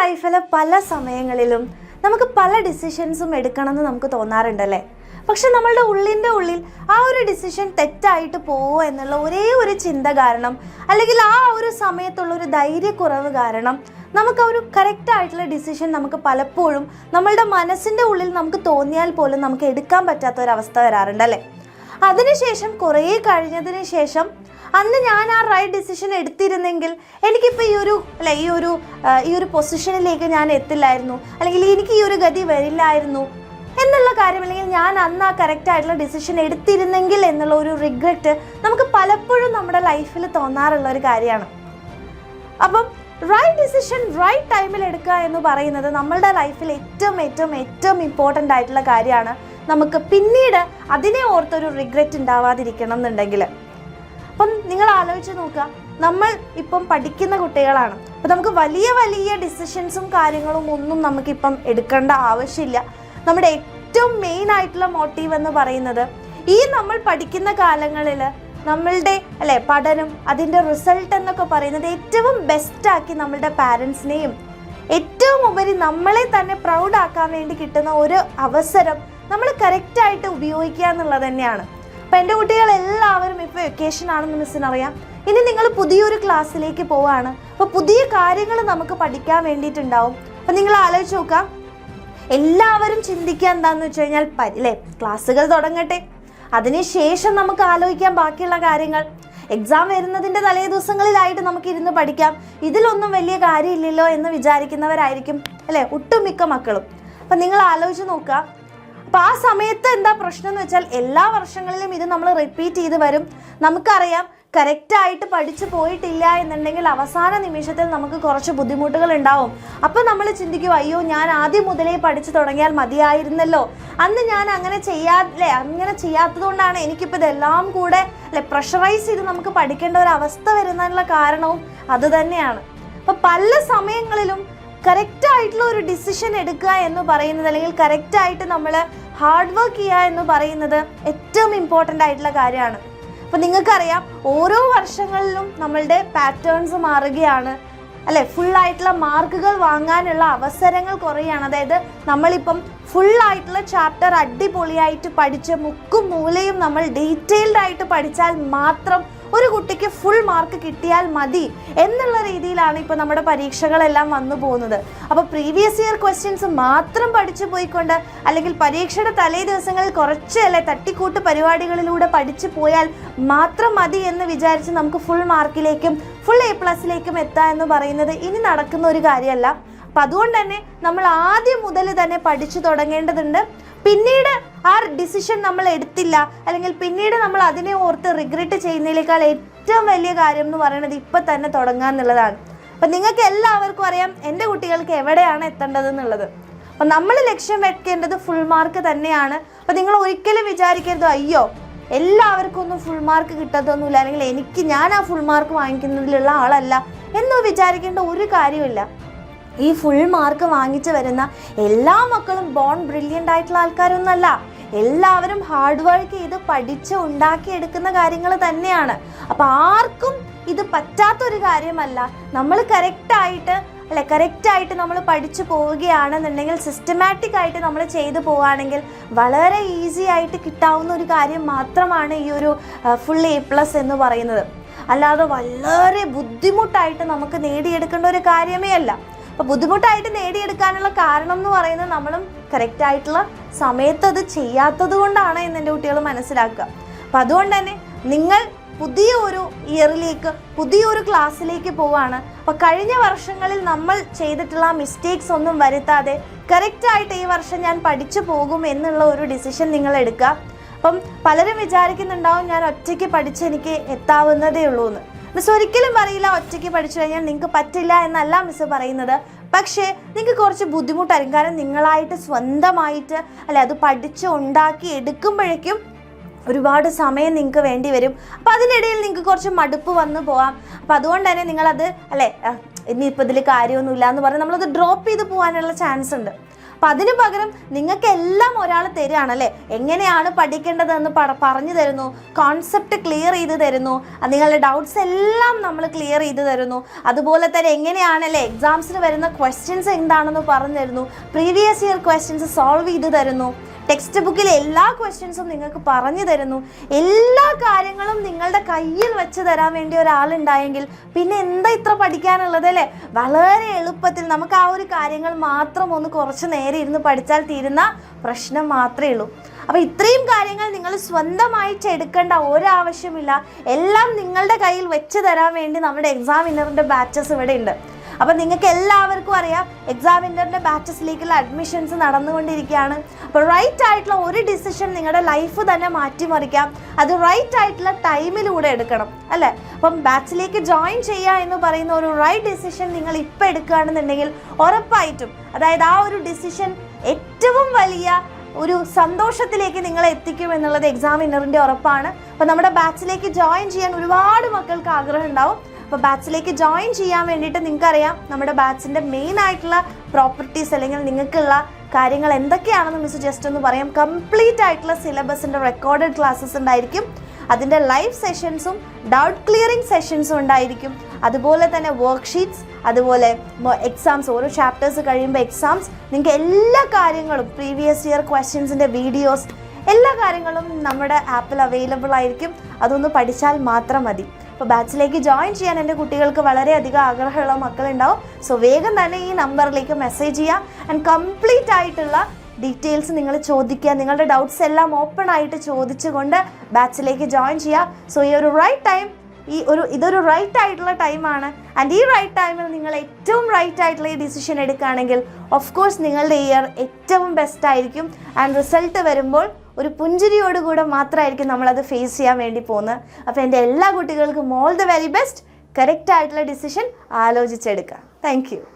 ലൈഫിൽ പല സമയങ്ങളിലും നമുക്ക് പല ഡിസിഷൻസും എടുക്കണമെന്ന് നമുക്ക് തോന്നാറുണ്ടല്ലേ. പക്ഷെ നമ്മളുടെ ഉള്ളിൽ ആ ഒരു ഡിസിഷൻ തെറ്റായിട്ട് പോവോ എന്നുള്ള ഒരേ ഒരു ചിന്ത കാരണം, അല്ലെങ്കിൽ ആ ഒരു സമയത്തുള്ള ഒരു ധൈര്യക്കുറവ് കാരണം നമുക്ക് ആ ഒരു കറക്റ്റ് ആയിട്ടുള്ള ഡിസിഷൻ നമുക്ക് പലപ്പോഴും നമ്മളുടെ മനസ്സിൻ്റെ ഉള്ളിൽ നമുക്ക് തോന്നിയാൽ പോലും നമുക്ക് എടുക്കാൻ പറ്റാത്ത ഒരവസ്ഥ വരാറുണ്ടല്ലേ. അതിനുശേഷം കുറേ കഴിഞ്ഞതിന് ശേഷം അന്ന് ഞാൻ ആ റൈറ്റ് ഡിസിഷൻ എടുത്തിരുന്നെങ്കിൽ എനിക്കിപ്പോൾ ഈ ഒരു പൊസിഷനിലേക്ക് ഞാൻ എത്തില്ലായിരുന്നു, അല്ലെങ്കിൽ എനിക്ക് ഈ ഒരു ഗതി വരില്ലായിരുന്നു എന്നുള്ള കാര്യം, അല്ലെങ്കിൽ ഞാൻ അന്ന് ആ കറക്റ്റ് ആയിട്ടുള്ള ഡിസിഷൻ എടുത്തിരുന്നെങ്കിൽ എന്നുള്ള ഒരു റിഗ്രറ്റ് നമുക്ക് പലപ്പോഴും നമ്മുടെ ലൈഫിൽ തോന്നാറുള്ള ഒരു കാര്യമാണ്. അപ്പം റൈറ്റ് ഡിസിഷൻ റൈറ്റ് ടൈമിൽ എടുക്കുക എന്ന് പറയുന്നത് നമ്മളുടെ ലൈഫിൽ ഏറ്റവും ഇമ്പോർട്ടൻ്റ് ആയിട്ടുള്ള കാര്യമാണ്. നമുക്ക് പിന്നീട് അതിനെ ഓർത്തൊരു റിഗ്രറ്റ് ഉണ്ടാവാതിരിക്കണം എന്നുണ്ടെങ്കിൽ. അപ്പം നിങ്ങൾ ആലോചിച്ച് നോക്കുക, നമ്മൾ ഇപ്പം പഠിക്കുന്ന കുട്ടികളാണ്. അപ്പം നമുക്ക് വലിയ ഡിസിഷൻസും കാര്യങ്ങളും ഒന്നും നമുക്കിപ്പം എടുക്കേണ്ട ആവശ്യമില്ല. നമ്മുടെ ഏറ്റവും മെയിൻ ആയിട്ടുള്ള മോട്ടീവ് എന്ന് പറയുന്നത് ഈ നമ്മൾ പഠിക്കുന്ന കാലങ്ങളിൽ നമ്മളുടെ പഠനം, അതിൻ്റെ റിസൾട്ട് എന്നൊക്കെ പറയുന്നത് ഏറ്റവും ബെസ്റ്റാക്കി നമ്മളുടെ പാരൻസിനെയും ഏറ്റവും ഉപരി നമ്മളെ തന്നെ പ്രൗഡാക്കാൻ വേണ്ടി കിട്ടുന്ന ഒരു അവസരം നമ്മൾ കറക്റ്റായിട്ട് ഉപയോഗിക്കുക എന്നുള്ളത് തന്നെയാണ്. അപ്പം എൻ്റെ കുട്ടികളെല്ലാവരും ഇപ്പോൾ വെക്കേഷൻ ആണെന്ന് മിസ്സിനറിയാം. ഇനി നിങ്ങൾ പുതിയൊരു ക്ലാസ്സിലേക്ക് പോവുകയാണ്. അപ്പോൾ പുതിയ കാര്യങ്ങൾ നമുക്ക് പഠിക്കാൻ വേണ്ടിയിട്ടുണ്ടാവും. അപ്പം നിങ്ങൾ ആലോചിച്ച് നോക്കാം, എല്ലാവരും ചിന്തിക്കുക എന്താണെന്ന് വെച്ച് കഴിഞ്ഞാൽ ക്ലാസ്സുകൾ തുടങ്ങട്ടെ, അതിനുശേഷം നമുക്ക് ആലോചിക്കാം ബാക്കിയുള്ള കാര്യങ്ങൾ. എക്സാം വരുന്നതിൻ്റെ തലേ ദിവസങ്ങളിലായിട്ട് നമുക്ക് ഇരുന്ന് പഠിക്കാം, ഇതിലൊന്നും വലിയ കാര്യമില്ലല്ലോ എന്ന് വിചാരിക്കുന്നവരായിരിക്കും ഒട്ടുമിക്ക മക്കളും. അപ്പം നിങ്ങൾ ആലോചിച്ച് നോക്കുക. അപ്പോൾ ആ സമയത്ത് എന്താ പ്രശ്നം എന്ന് വെച്ചാൽ എല്ലാ വർഷങ്ങളിലും ഇത് നമ്മൾ റിപ്പീറ്റ് ചെയ്ത് വരും. നമുക്കറിയാം കറക്റ്റായിട്ട് പഠിച്ചു പോയിട്ടില്ല എന്നുണ്ടെങ്കിൽ അവസാന നിമിഷത്തിൽ നമുക്ക് കുറച്ച് ബുദ്ധിമുട്ടുകൾ ഉണ്ടാവും. അപ്പോൾ നമ്മൾ ചിന്തിക്കും, അയ്യോ ഞാൻ ആദ്യം മുതലേ പഠിച്ചു തുടങ്ങിയാൽ മതിയായിരുന്നല്ലോ, അന്ന് ഞാൻ അങ്ങനെ ചെയ്യാത്തത് കൊണ്ടാണ് എനിക്കിപ്പോൾ ഇതെല്ലാം കൂടെ പ്രഷറൈസ് ചെയ്ത് നമുക്ക് പഠിക്കേണ്ട ഒരു അവസ്ഥ വരുന്നതിനുള്ള കാരണവും അതുതന്നെയാണ്. അപ്പോൾ പല സമയങ്ങളിലും കറക്റ്റായിട്ടുള്ള ഒരു ഡിസിഷൻ എടുക്കുക എന്ന് പറയുന്നത്, അല്ലെങ്കിൽ കറക്റ്റായിട്ട് നമ്മൾ ഹാർഡ് വർക്ക് ചെയ്യുക എന്ന് പറയുന്നത് ഏറ്റവും ഇമ്പോർട്ടൻ്റ് ആയിട്ടുള്ള കാര്യമാണ്. അപ്പോൾ നിങ്ങൾക്കറിയാം ഓരോ വർഷങ്ങളിലും നമ്മളുടെ പാറ്റേൺസ് മാറുകയാണ് ഫുള്ളായിട്ടുള്ള മാർക്കുകൾ വാങ്ങാനുള്ള അവസരങ്ങൾ കുറയാണ്. അതായത് നമ്മളിപ്പം ഫുള്ളായിട്ടുള്ള ചാപ്റ്റർ അടിപൊളിയായിട്ട് പഠിച്ച് മുക്കും മൂലയും നമ്മൾ ഡീറ്റെയിൽഡ് ആയിട്ട് പഠിച്ചാൽ മാത്രം ഒരു കുട്ടിക്ക് ഫുൾ മാർക്ക് കിട്ടിയാൽ മതി എന്നുള്ള രീതിയിലാണ് ഇപ്പോൾ നമ്മുടെ പരീക്ഷകളെല്ലാം വന്നു പോകുന്നത്. അപ്പോൾ പ്രീവിയസ് ഇയർ ക്വസ്റ്റ്യൻസ് മാത്രം പഠിച്ചു പോയിക്കൊണ്ട്, അല്ലെങ്കിൽ പരീക്ഷയുടെ തലേ ദിവസങ്ങളിൽ കുറച്ച് തട്ടിക്കൂട്ട് പരിപാടികളിലൂടെ പഠിച്ചു പോയാൽ മാത്രം മതി എന്ന് വിചാരിച്ച് നമുക്ക് ഫുൾ മാർക്കിലേക്കും ഫുൾ A+ലേക്കും എത്താൻ എന്ന് പറയുന്നത് ഇനി നടക്കുന്ന ഒരു കാര്യമല്ല. അപ്പം അതുകൊണ്ട് തന്നെ നമ്മൾ ആദ്യം മുതൽ തന്നെ പഠിച്ചു തുടങ്ങേണ്ടതുണ്ട്. പിന്നീട് ആ ഡിസിഷൻ നമ്മൾ എടുത്തില്ല, അല്ലെങ്കിൽ പിന്നീട് നമ്മൾ അതിനെ ഓർത്ത് റിഗ്രറ്റ് ചെയ്യുന്നതിനേക്കാൾ ഏറ്റവും വലിയ കാര്യം എന്ന് പറയുന്നത് ഇപ്പം തന്നെ തുടങ്ങുക എന്നുള്ളതാണ്. അപ്പം നിങ്ങൾക്ക് എല്ലാവർക്കും അറിയാം എൻ്റെ കുട്ടികൾക്ക് എവിടെയാണ് എത്തേണ്ടതെന്നുള്ളത്. അപ്പം നമ്മൾ ലക്ഷ്യം വെക്കേണ്ടത് ഫുൾ മാർക്ക് തന്നെയാണ്. അപ്പം നിങ്ങൾ ഒരിക്കലും വിചാരിക്കരുത്, അയ്യോ എല്ലാവർക്കും ഒന്നും ഫുൾ മാർക്ക് കിട്ടത്തൊന്നുമില്ല, അല്ലെങ്കിൽ ഞാൻ ആ ഫുൾ മാർക്ക് വാങ്ങിക്കുന്നതിലുള്ള ആളല്ല എന്ന് വിചാരിക്കേണ്ട ഒരു കാര്യമില്ല. ഈ ഫുൾ മാർക്ക് വാങ്ങിച്ചു വരുന്ന എല്ലാ മക്കളും ബോൺ ബ്രില്യൻ്റ് ആയിട്ടുള്ള ആൾക്കാരൊന്നുമല്ല. എല്ലാവരും ഹാർഡ് വർക്ക് ചെയ്ത് പഠിച്ച് ഉണ്ടാക്കിയെടുക്കുന്ന കാര്യങ്ങൾ തന്നെയാണ്. അപ്പം ആർക്കും ഇത് പറ്റാത്തൊരു കാര്യമല്ല. നമ്മൾ കറക്റ്റായിട്ട് നമ്മൾ പഠിച്ചു പോവുകയാണെന്നുണ്ടെങ്കിൽ, സിസ്റ്റമാറ്റിക് ആയിട്ട് നമ്മൾ ചെയ്തു പോവുകയാണെങ്കിൽ വളരെ ഈസി ആയിട്ട് കിട്ടാവുന്ന ഒരു കാര്യം മാത്രമാണ് ഈ ഒരു ഫുൾ A+ എന്ന് പറയുന്നത്. അല്ലാതെ വളരെ ബുദ്ധിമുട്ടായിട്ട് നമുക്ക് നേടിയെടുക്കേണ്ട ഒരു കാര്യമേ അല്ല. അപ്പോൾ ബുദ്ധിമുട്ടായിട്ട് നേടിയെടുക്കാനുള്ള കാരണം എന്ന് പറയുന്നത് നമ്മളും കറക്റ്റായിട്ടുള്ള സമയത്ത് അത് ചെയ്യാത്തത് കൊണ്ടാണ് എന്ന് എൻ്റെ കുട്ടികൾ മനസ്സിലാക്കുക. അപ്പോൾ അതുകൊണ്ട് തന്നെ നിങ്ങൾ പുതിയൊരു ഇയറിലേക്ക്, പുതിയൊരു ക്ലാസ്സിലേക്ക് പോവുകയാണ്. അപ്പോൾ കഴിഞ്ഞ വർഷങ്ങളിൽ നമ്മൾ ചെയ്തിട്ടുള്ള മിസ്റ്റേക്സ് ഒന്നും വരുത്താതെ കറക്റ്റായിട്ട് ഈ വർഷം ഞാൻ പഠിച്ചു പോകും എന്നുള്ള ഒരു ഡിസിഷൻ നിങ്ങൾ എടുക്കുക. അപ്പം പലരും വിചാരിക്കുന്നുണ്ടാവും ഞാൻ ഒറ്റയ്ക്ക് പഠിച്ച് എനിക്ക് എത്താവുന്നതേ ഉള്ളൂ എന്ന്. മിസ് ഒരിക്കലും പറയില്ല ഒറ്റയ്ക്ക് പഠിച്ചു കഴിഞ്ഞാൽ നിങ്ങൾക്ക് പറ്റില്ല എന്നല്ല മിസ് പറയുന്നത്. പക്ഷേ നിങ്ങൾക്ക് കുറച്ച് ബുദ്ധിമുട്ടായിരിക്കും. കാരണം നിങ്ങളായിട്ട് സ്വന്തമായിട്ട് അത് പഠിച്ച് ഉണ്ടാക്കി എടുക്കുമ്പോഴേക്കും ഒരുപാട് സമയം നിങ്ങൾക്ക് വേണ്ടി വരും. അപ്പോൾ അതിനിടയിൽ നിങ്ങൾക്ക് കുറച്ച് മടുപ്പ് വന്നു പോവാം. അപ്പോൾ അതുകൊണ്ട് തന്നെ നിങ്ങളത് ഇനിയിപ്പോൾ ഇതിൽ കാര്യമൊന്നുമില്ല എന്ന് പറഞ്ഞ് നമ്മളത് ഡ്രോപ്പ് ചെയ്ത് പോകാനുള്ള ചാൻസ് ഉണ്ട്. അപ്പം അതിന് പകരം നിങ്ങൾക്ക് എല്ലാം ഒരാൾ തരികയാണല്ലേ, എങ്ങനെയാണ് പഠിക്കേണ്ടതെന്ന് പറഞ്ഞു തരുന്നു, കോൺസെപ്റ്റ് ക്ലിയർ ചെയ്ത് തരുന്നു, നിങ്ങളുടെ ഡൗട്ട്സ് എല്ലാം നമ്മൾ ക്ലിയർ ചെയ്ത് തരുന്നു. അതുപോലെ തന്നെ എങ്ങനെയാണല്ലേ എക്സാംസിന് വരുന്ന ക്വസ്റ്റ്യൻസ് എന്താണെന്ന് പറഞ്ഞു തരുന്നു, പ്രീവിയസ് ഇയർ ക്വസ്റ്റ്യൻസ് സോൾവ് ചെയ്ത് തരുന്നു, ടെക്സ്റ്റ് ബുക്കിലെ എല്ലാ ക്വസ്റ്റ്യൻസും നിങ്ങൾക്ക് പറഞ്ഞു തരുന്നു. എല്ലാ കാര്യങ്ങളും നിങ്ങളുടെ കയ്യിൽ വെച്ച് തരാൻ വേണ്ടി ഒരാളുണ്ടായെങ്കിൽ പിന്നെ എന്താ ഇത്ര പഠിക്കാനുള്ളത് അല്ലേ? വളരെ എളുപ്പത്തിൽ നമുക്ക് ആ ഒരു കാര്യങ്ങൾ മാത്രം ഒന്ന് കുറച്ച് നേരം ഇരുന്ന് പഠിച്ചാൽ തീരുന്ന പ്രശ്നം മാത്രമേ ഉള്ളൂ. അപ്പോൾ ഇത്രയും കാര്യങ്ങൾ നിങ്ങൾ സ്വന്തമായിട്ട് എടുക്കേണ്ട ഒരാവശ്യമില്ല. എല്ലാം നിങ്ങളുടെ കയ്യിൽ വെച്ച് തരാൻ വേണ്ടി നമ്മുടെ എക്സാമിനറിൻ്റെ ബാച്ചസ് ഇവിടെ ഉണ്ട്. അപ്പം നിങ്ങൾക്ക് എല്ലാവർക്കും അറിയാം എക്സാമിനറിൻ്റെ ബാച്ചസിലേക്കുള്ള അഡ്മിഷൻസ് നടന്നുകൊണ്ടിരിക്കുകയാണ്. അപ്പോൾ റൈറ്റ് ആയിട്ടുള്ള ഒരു ഡിസിഷൻ നിങ്ങളുടെ ലൈഫ് തന്നെ മാറ്റിമറിക്കാം. അത് റൈറ്റ് ആയിട്ടുള്ള ടൈമിലൂടെ എടുക്കണം അല്ലേ? അപ്പം ബാച്ചിലേക്ക് ജോയിൻ ചെയ്യുക എന്ന് പറയുന്ന ഒരു റൈറ്റ് ഡിസിഷൻ നിങ്ങൾ ഇപ്പം എടുക്കുകയാണെന്നുണ്ടെങ്കിൽ ഉറപ്പായിട്ടും, അതായത് ആ ഒരു ഡിസിഷൻ ഏറ്റവും വലിയ ഒരു സന്തോഷത്തിലേക്ക് നിങ്ങളെ എത്തിക്കും എന്നുള്ളത് എക്സാമിനറിൻ്റെ ഉറപ്പാണ്. അപ്പോൾ നമ്മുടെ ബാച്ചിലേക്ക് ജോയിൻ ചെയ്യാൻ ഒരുപാട് മക്കൾക്ക് ആഗ്രഹം ഉണ്ടാവും. അപ്പോൾ ബാച്ചിലേക്ക് ജോയിൻ ചെയ്യാൻ വേണ്ടിയിട്ട് നിങ്ങൾക്കറിയാം നമ്മുടെ ബാച്ചിൻ്റെ മെയിൻ ആയിട്ടുള്ള പ്രോപ്പർട്ടീസ് അല്ലെങ്കിൽ നിങ്ങൾക്കുള്ള കാര്യങ്ങൾ എന്തൊക്കെയാണെന്ന് മിസ് ജസ്റ്റ് ഒന്ന് പറയാം. കംപ്ലീറ്റ് ആയിട്ടുള്ള സിലബസിൻ്റെ റെക്കോർഡഡ് ക്ലാസ്സസ് ഉണ്ടായിരിക്കും. അതിൻ്റെ ലൈവ് സെഷൻസും ഡൗട്ട് ക്ലിയറിംഗ് സെഷൻസും ഉണ്ടായിരിക്കും. അതുപോലെ തന്നെ വർക്ക്ഷീറ്റ്സ്, അതുപോലെ എക്സാംസ്, ഓരോ ചാപ്റ്റേഴ്സ് കഴിയുമ്പോൾ എക്സാംസ്, നിങ്ങൾക്ക് എല്ലാ കാര്യങ്ങളും പ്രീവിയസ് ഇയർ ക്വസ്റ്റ്യൻസിൻ്റെ വീഡിയോസ് എല്ലാ കാര്യങ്ങളും നമ്മുടെ ആപ്പിൽ അവൈലബിൾ ആയിരിക്കും. അതൊന്ന് പഠിച്ചാൽ മാത്രം മതി. അപ്പോൾ ബാച്ചിലേക്ക് ജോയിൻ ചെയ്യാൻ എൻ്റെ കുട്ടികൾക്ക് വളരെയധികം ആഗ്രഹമുള്ള മക്കളുണ്ടാവും. സോ വേഗം തന്നെ ഈ നമ്പറിലേക്ക് മെസ്സേജ് ചെയ്യുക ആൻഡ് കംപ്ലീറ്റ് ആയിട്ടുള്ള ഡീറ്റെയിൽസ് നിങ്ങൾ ചോദിക്കുക. നിങ്ങളുടെ ഡൗട്ട്സ് എല്ലാം ഓപ്പൺ ആയിട്ട് ചോദിച്ചുകൊണ്ട് ബാച്ചിലേക്ക് ജോയിൻ ചെയ്യുക. സോ ഈ ഒരു റൈറ്റ് ടൈം, ഇതൊരു റൈറ്റ് ആയിട്ടുള്ള ടൈമാണ്. ആൻഡ് ഈ റൈറ്റ് ടൈമിൽ നിങ്ങൾ ഏറ്റവും റൈറ്റ് ആയിട്ടുള്ള ഈ ഡിസിഷൻ എടുക്കുകയാണെങ്കിൽ ഓഫ് കോഴ്സ് നിങ്ങളുടെ ഇയർ ഏറ്റവും ബെസ്റ്റ് ആയിരിക്കും. ആൻഡ് റിസൾട്ട് വരുമ്പോൾ ഒരു പുഞ്ചിരിയോടുകൂടെ മാത്രമായിരിക്കും നമ്മളത് ഫേസ് ചെയ്യാൻ വേണ്ടി പോകുന്നത്. അപ്പോൾ എൻ്റെ എല്ലാ കുട്ടികൾക്കും all the very best. Correct ആയിട്ടുള്ള ഡിസിഷൻ ആലോചിച്ചെടുക്കുക. Thank U.